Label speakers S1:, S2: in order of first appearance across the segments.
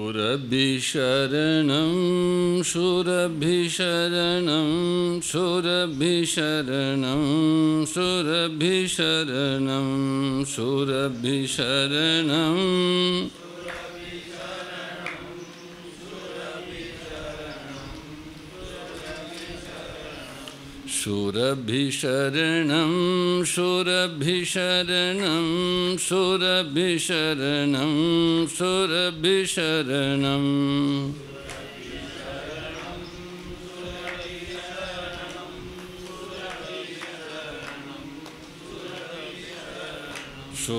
S1: शूरभिशरणं शूरभिशरणं शूरभिशरणं शूरभिशरणं शूरभिशरणं शूरभिशरणं शूरभिशरणं शूरभिशरणं शूरभिशरणं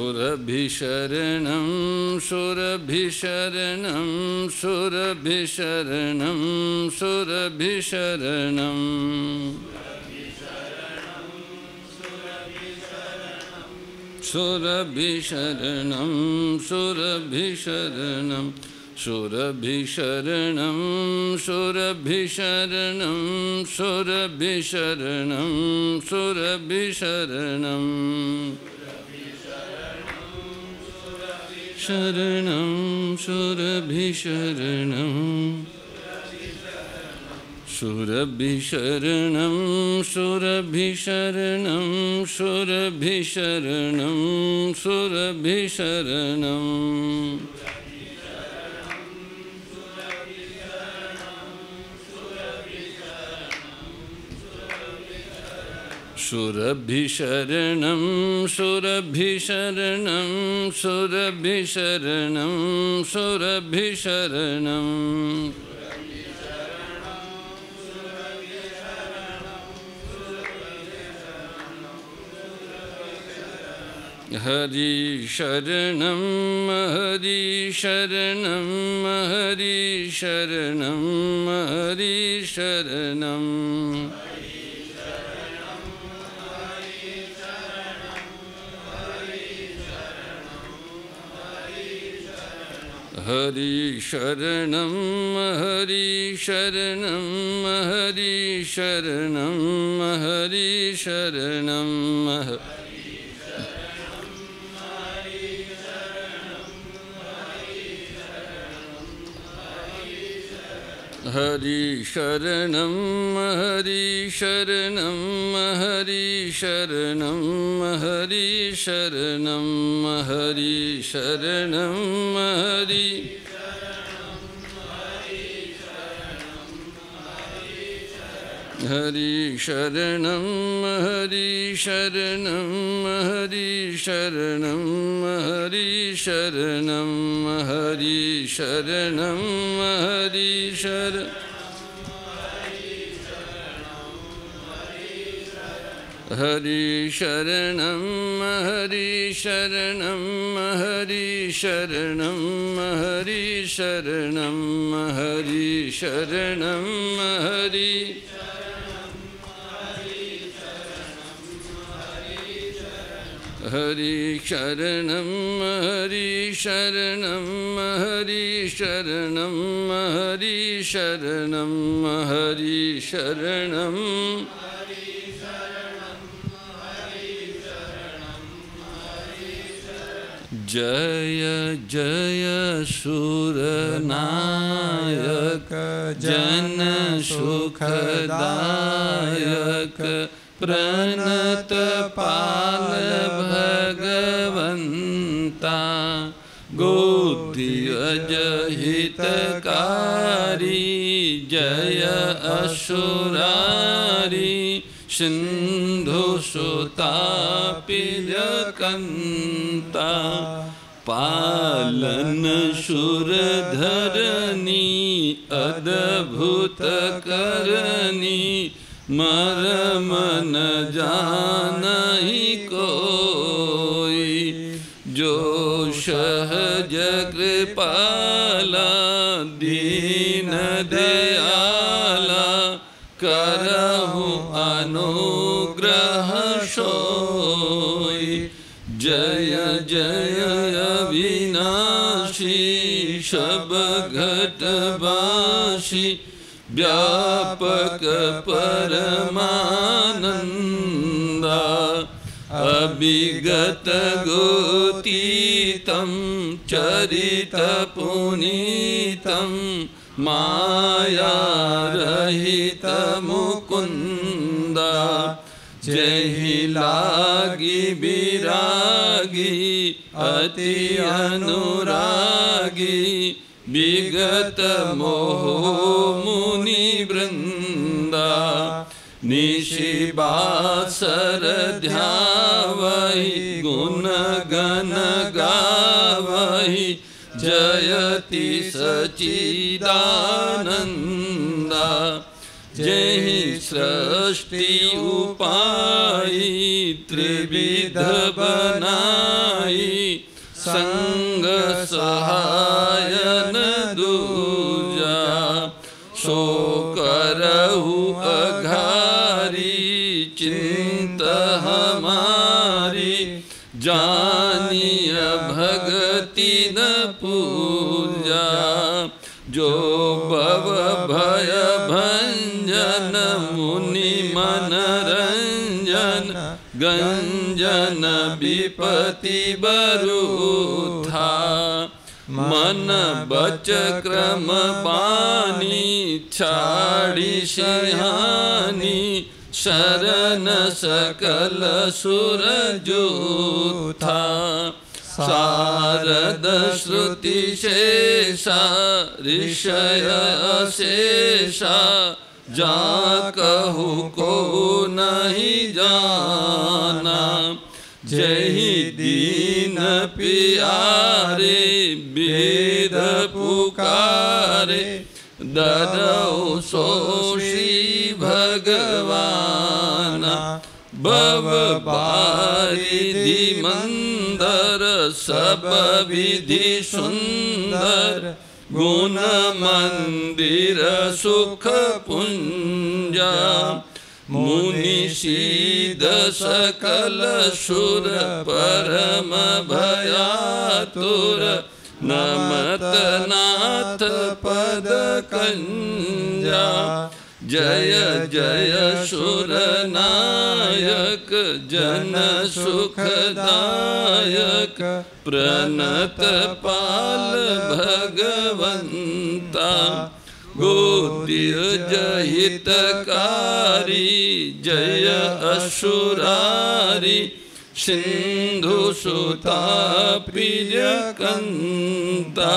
S1: शूरभिशरणं शूरभिशरणं शूरभिशरणं शूरभिशरणं शूरभिशरणं शूरभिशरणं शूरभिशरणं शूरभिशरणं शूरभिशरणं शूरभिशरणं शरणं शूरभिशरणं शूरभिशरणं शूरभिशरणं शूरभिशरणं शूरभिशरणं शूरभिशरणं शूरभिशरणं शूरभिशरणं शूरभिशरणं हरि शरणं हरि शरणं हरि शरणं हरि शरणं हरि शरणं हरि शरणं हरि शरणं हरि शरणं हरि शरणं हरि शरणं हरि शरणं हरि शरणं हरि शरणं हरि हरि शरणं हरि शरणं हरि शरणं हरि शरणं हरि शरणं हरि शरणं हरि शरणं हरि शरणं हरि शरणं हरि शरणं हरि शरणं हरि हरि शरणं हरि शरणं हरि शरणं हरि शरणं हरि शरणं जय जय सुरनायक जन सुखदायक प्रणत पाल भगवंता गोदियज हितकारी जय असुरारी सिंधु सुतापिलकंता पालन सुरधरनी अद्भुत करनी मरम न जानहि कोई जो सहज कृपाला दीन दयाला करहु अनुग्रह सोई जय जय अविनाशी सब घटवासी व्यापक परमानंदा विगत गोतीतं चरित पुनीतं माया रहित मुकुंदा जहि लागी विरागी अति अनुरागी विगत मोह मुनि वृंदा निशिबासर ध्यावहि गुण गण गावहि जयति सच्चिदानंदा जहि सृष्टि उपाई त्रिविध बनाई संग सहायन दूजा सो करहु अघारी चिंत हमारी जानिय भगति न पूजा जो भव भय भंजन मुनि मनरंजन गंजन विपति बरूथा मन बच क्रम बानी छाड़ी सिहानी शरण सकल सुर जूथा शारद श्रुति शेषा ऋषय अशेषा जा कहु को नहीं जाना जहि दीन पियारे वेद पुकारे दरौ सो श्री भगवाना भव बारिधि मंदर सब विधि सुंदर गुण मंदिर सुख पुंजा मुनि सीध सकल सुर परम भयातुर नमत नाथ पद कंजा जय जय सुर नायक जन सुखदायक प्रणत पाल भगवंता गोदिय जहितकारी जय असुरारी सिंधु सुता प्रिय कंता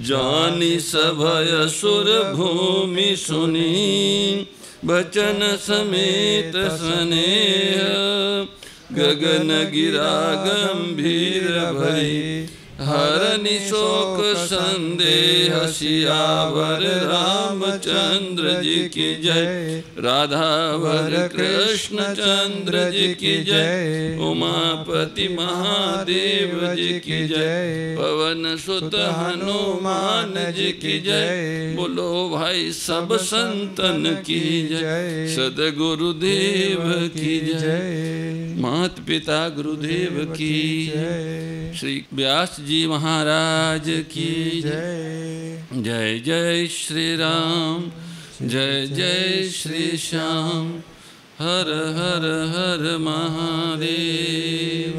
S1: जानी सभय सुर भूमि सुनी बचन समेत स्नेह गगन गिरा गंभीर भई हरनि शोक संदेह सियावर रामचंद्र जी की जय राधावर कृष्ण चंद्र जी की जय उमापति महादेव जी की जय पवन सुत हनुमान जी की जय बोलो भाई सब संतन की जय सदगुरुदेव की जय मात पिता गुरुदेव की जय श्री व्यास जी महाराज की जय जय जय श्री राम जय जय श्री श्याम हर हर हर महादेव।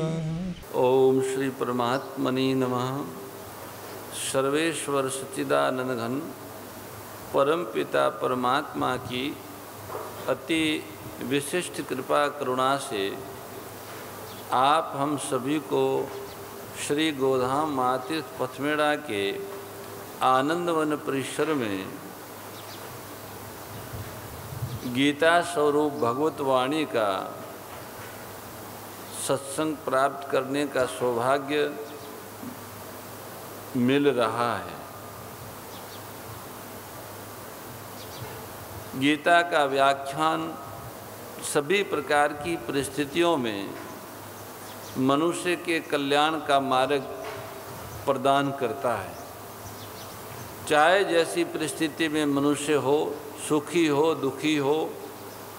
S1: ओम श्री परमात्मने नमः। सर्वेश्वर सच्चिदानंद घन परम पिता परमात्मा की अति विशिष्ट कृपा करुणा से आप हम सभी को श्री गोधाम महातीर्थ पथमेड़ा के आनंदवन परिसर में गीता स्वरूप भगवत वाणी का सत्संग प्राप्त करने का सौभाग्य मिल रहा है। गीता का व्याख्यान सभी प्रकार की परिस्थितियों में मनुष्य के कल्याण का मार्ग प्रदान करता है। चाहे जैसी परिस्थिति में मनुष्य हो, सुखी हो, दुखी हो,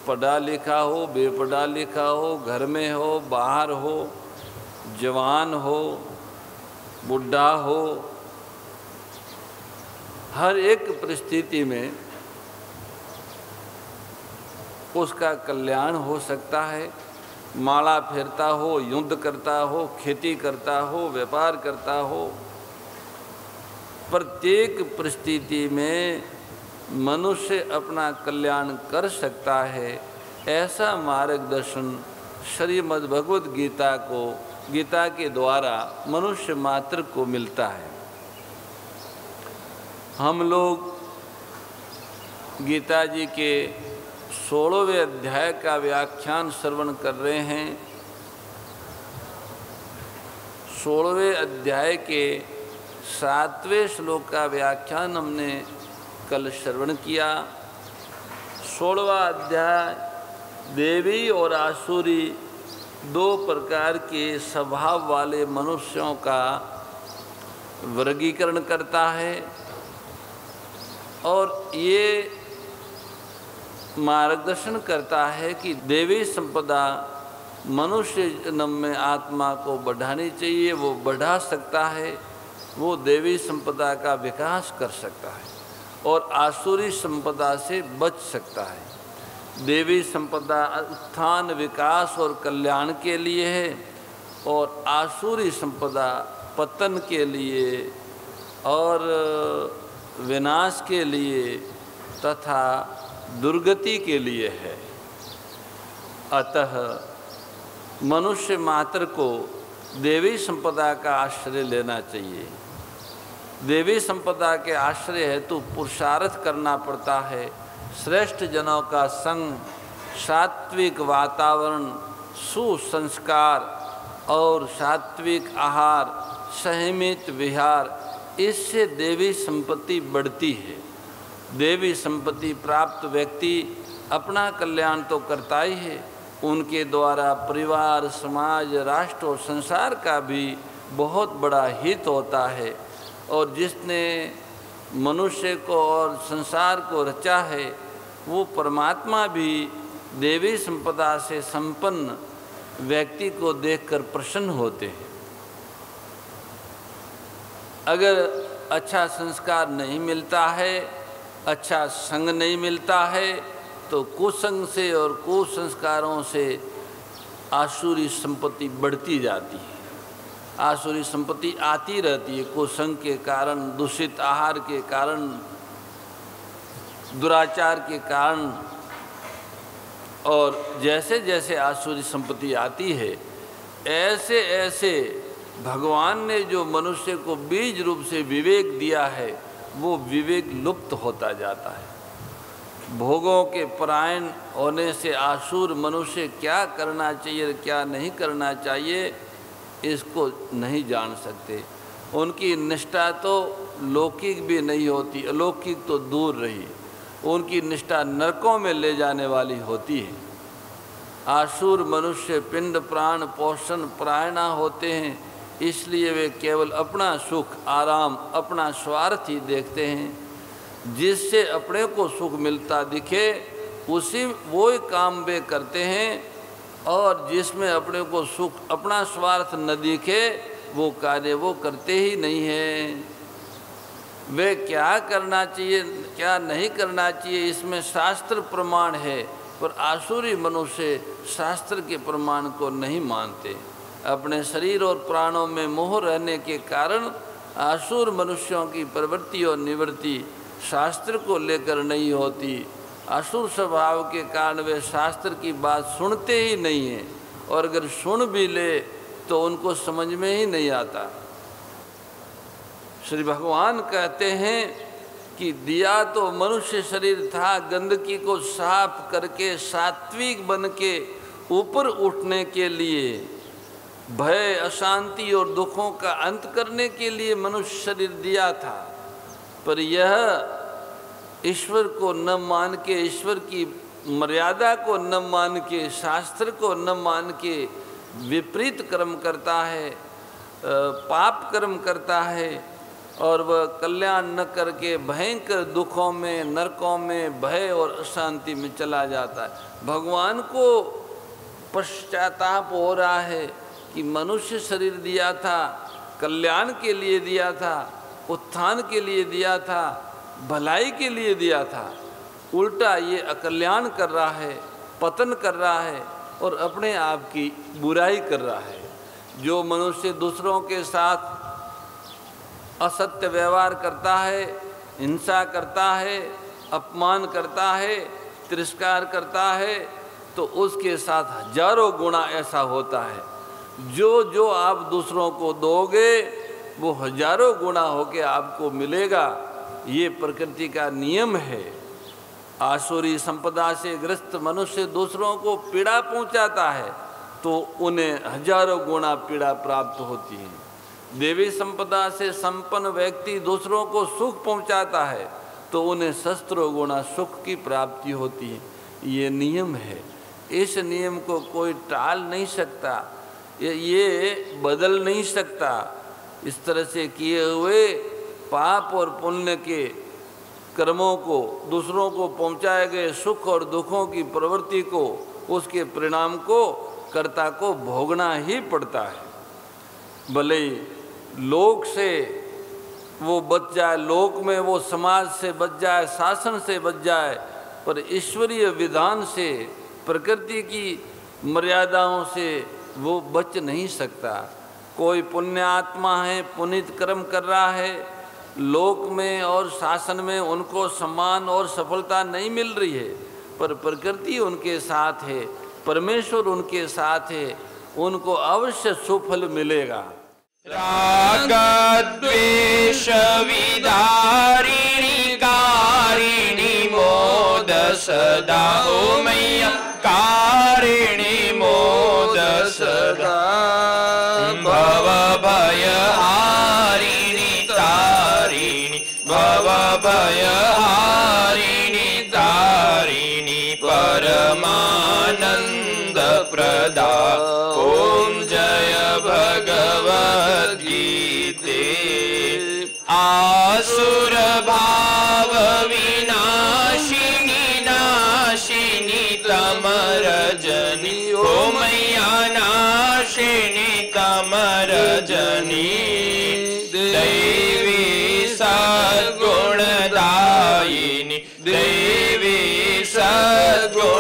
S1: पढ़ा लिखा हो, बेपढ़ा लिखा हो, घर में हो, बाहर हो, जवान हो, बुढ़ा हो, हर एक परिस्थिति में उसका कल्याण हो सकता है, माला फेरता हो, युद्ध करता हो, खेती करता हो, व्यापार करता हो, प्रत्येक परिस्थिति में मनुष्य अपना कल्याण कर सकता है, ऐसा मार्गदर्शन श्रीमद् भगवद गीता के द्वारा मनुष्य मात्र को मिलता है। हम लोग गीता जी के 16वें अध्याय का व्याख्यान श्रवण कर रहे हैं। 16वें अध्याय के 7वें श्लोक का व्याख्यान हमने कल श्रवण किया। 16वां अध्याय देवी और आसुरी दो प्रकार के स्वभाव वाले मनुष्यों का वर्गीकरण करता है और ये मार्गदर्शन करता है कि देवी संपदा मनुष्य जन्म में आत्मा को बढ़ानी चाहिए, वो बढ़ा सकता है, वो देवी संपदा का विकास कर सकता है और आसुरी संपदा से बच सकता है। देवी संपदा उत्थान, विकास और कल्याण के लिए है और आसुरी संपदा पतन के लिए और विनाश के लिए तथा दुर्गति के लिए है। अतः मनुष्य मात्र को देवी संपदा का आश्रय लेना चाहिए। देवी संपदा के आश्रय हेतु पुरुषार्थ करना पड़ता है। श्रेष्ठ जनों का संग, सात्विक वातावरण, सुसंस्कार और सात्विक आहार, संयमित विहार, इससे देवी संपत्ति बढ़ती है। देवी संपत्ति प्राप्त व्यक्ति अपना कल्याण तो करता ही है, उनके द्वारा परिवार, समाज, राष्ट्र और संसार का भी बहुत बड़ा हित होता है। और जिसने मनुष्य को और संसार को रचा है वो परमात्मा भी देवी संपदा से संपन्न व्यक्ति को देखकर प्रसन्न होते हैं। अगर अच्छा संस्कार नहीं मिलता है, अच्छा संग नहीं मिलता है, तो कुसंग से और कुसंस्कारों से आसुरी संपत्ति बढ़ती जाती है। आसुरी संपत्ति आती रहती है कुसंग के कारण, दूषित आहार के कारण, दुराचार के कारण। और जैसे जैसे आसुरी संपत्ति आती है, ऐसे ऐसे भगवान ने जो मनुष्य को बीज रूप से विवेक दिया है, वो विवेक लुप्त होता जाता है। भोगों के परायण होने से आसुर मनुष्य क्या करना चाहिए, क्या नहीं करना चाहिए, इसको नहीं जान सकते। उनकी निष्ठा तो लौकिक भी नहीं होती, अलौकिक तो दूर रही, उनकी निष्ठा नरकों में ले जाने वाली होती है। आसुर मनुष्य पिंड प्राण पोषण परायणा होते हैं, इसलिए वे केवल अपना सुख, आराम, अपना स्वार्थ ही देखते हैं। जिससे अपने को सुख मिलता दिखे उसी वो काम वे करते हैं, और जिसमें अपने को सुख, अपना स्वार्थ न दिखे वो कार्य वो करते ही नहीं हैं। वे क्या करना चाहिए, क्या नहीं करना चाहिए, इसमें शास्त्र प्रमाण है, पर आसुरी मनुष्य शास्त्र के प्रमाण को नहीं मानते। अपने शरीर और प्राणों में मोह रहने के कारण आसुर मनुष्यों की प्रवृत्ति और निवृत्ति शास्त्र को लेकर नहीं होती। असुर स्वभाव के कारण वे शास्त्र की बात सुनते ही नहीं हैं, और अगर सुन भी ले तो उनको समझ में ही नहीं आता। श्री भगवान कहते हैं कि दिया तो मनुष्य शरीर था, गंदगी को साफ करके सात्विक बन के ऊपर उठने के लिए, भय, अशांति और दुखों का अंत करने के लिए मनुष्य शरीर दिया था। पर यह ईश्वर को न मान के, ईश्वर की मर्यादा को न मान के, शास्त्र को न मान के विपरीत कर्म करता है, पाप कर्म करता है, और वह कल्याण न करके भयंकर दुखों में, नरकों में, भय और अशांति में चला जाता है। भगवान को पश्चाताप हो रहा है कि मनुष्य शरीर दिया था, कल्याण के लिए दिया था, उत्थान के लिए दिया था, भलाई के लिए दिया था, उल्टा ये अकल्याण कर रहा है, पतन कर रहा है। और अपने आप की बुराई कर रहा है। जो मनुष्य दूसरों के साथ असत्य व्यवहार करता है, हिंसा करता है, अपमान करता है, तिरस्कार करता है, तो उसके साथ हजारों गुना ऐसा होता है। जो आप दूसरों को दोगे वो हजारों गुना होके आपको मिलेगा। ये प्रकृति का नियम है। आसुरी संपदा से ग्रस्त मनुष्य दूसरों को पीड़ा पहुंचाता है तो उन्हें हजारों गुना पीड़ा प्राप्त होती है। देवी संपदा से संपन्न व्यक्ति दूसरों को सुख पहुंचाता है तो उन्हें सहस्त्रों गुना सुख की प्राप्ति होती है। ये नियम है। इस नियम को कोई टाल नहीं सकता, ये बदल नहीं सकता। इस तरह से किए हुए पाप और पुण्य के कर्मों को, दूसरों को पहुंचाए गए सुख और दुखों की प्रवृत्ति को, उसके परिणाम को कर्ता को भोगना ही पड़ता है। भले लोक से वो बच जाए, लोक में वो समाज से बच जाए, शासन से बच जाए, पर ईश्वरीय विधान से, प्रकृति की मर्यादाओं से वो बच नहीं सकता। कोई पुण्य आत्मा है, पुनीत कर्म कर रहा है, लोक में और शासन में उनको सम्मान और सफलता नहीं मिल रही है, पर प्रकृति उनके साथ है, परमेश्वर उनके साथ है, उनको अवश्य सुफल मिलेगा।
S2: राग द्वेष विदारिणी कारिणी मोद सदा हो मैया कारिणी मोद सदा भव भय हारिणी तारिणी भव भय हारिणी तारिणी परमानंद प्रदा ओम जय भगवद्गीते। आसुर भाव विनाशिनी नाशिनी तमरजनी ओ मैया नाशिनी तमरजनी दैवी सद्गुणदायिनी दैवी सद्गुणदायिनी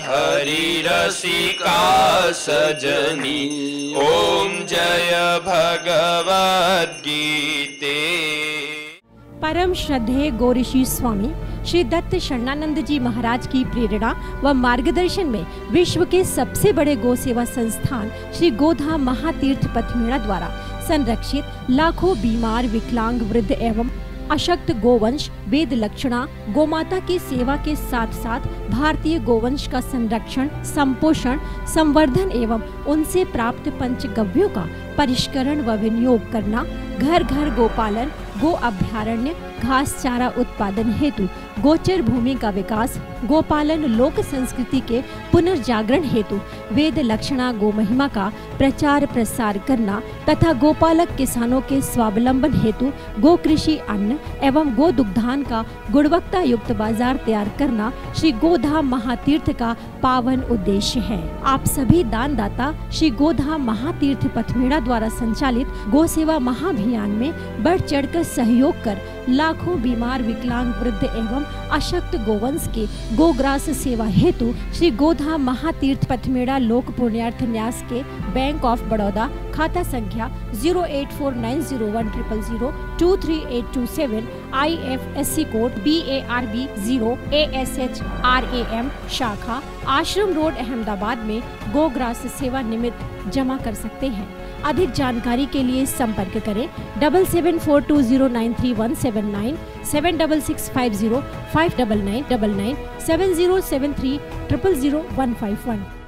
S2: हरि रसिका सजनी ओम जय भगवद्गीते।
S3: परम श्रद्धेय गौरीशी स्वामी श्री दत्त शरणानंद जी महाराज की प्रेरणा व मार्गदर्शन में विश्व के सबसे बड़े गौ सेवा संस्थान श्री गोधाम महातीर्थ पथमेड़ा द्वारा संरक्षित लाखों बीमार, विकलांग, वृद्ध एवं अशक्त गोवंश वेद लक्षणा गोमाता की सेवा के साथ साथ भारतीय गोवंश का संरक्षण, संपोषण, संवर्धन एवं उनसे प्राप्त पंचगव्यों का परिष्करण व विनियोग करना, घर घर गोपालन, गो अभ्यारण्य, घास चारा उत्पादन हेतु गोचर भूमि का विकास, गोपालन लोक संस्कृति के पुनर्जागरण हेतु वेद लक्षणा गो महिमा का प्रचार प्रसार करना तथा गोपालक किसानों के स्वावलंबन हेतु गो कृषि अन्न एवं गो दुग्धान का गुणवत्ता युक्त बाजार तैयार करना श्री गोधाम महातीर्थ का पावन उद्देश्य है। आप सभी दानदाता श्री गोधाम महातीर्थ पथमेड़ा द्वारा संचालित गो सेवा महाअभियान में बढ़ चढ़कर सहयोग कर लाखों बीमार, विकलांग, वृद्ध एवं अशक्त गोवंश के गोग्रास सेवा हेतु श्री गोधाम महातीर्थ पथमेड़ा लोक पुण्यार्थ न्यास के बैंक ऑफ बड़ौदा खाता संख्या 084901000238827 IFSC कोड BARB 0 ASHRAM शाखा आश्रम रोड अहमदाबाद में गोग्रास सेवा निमित्त जमा कर सकते हैं। अधिक जानकारी के लिए संपर्क करें 7742093179 7665059999 7073000151।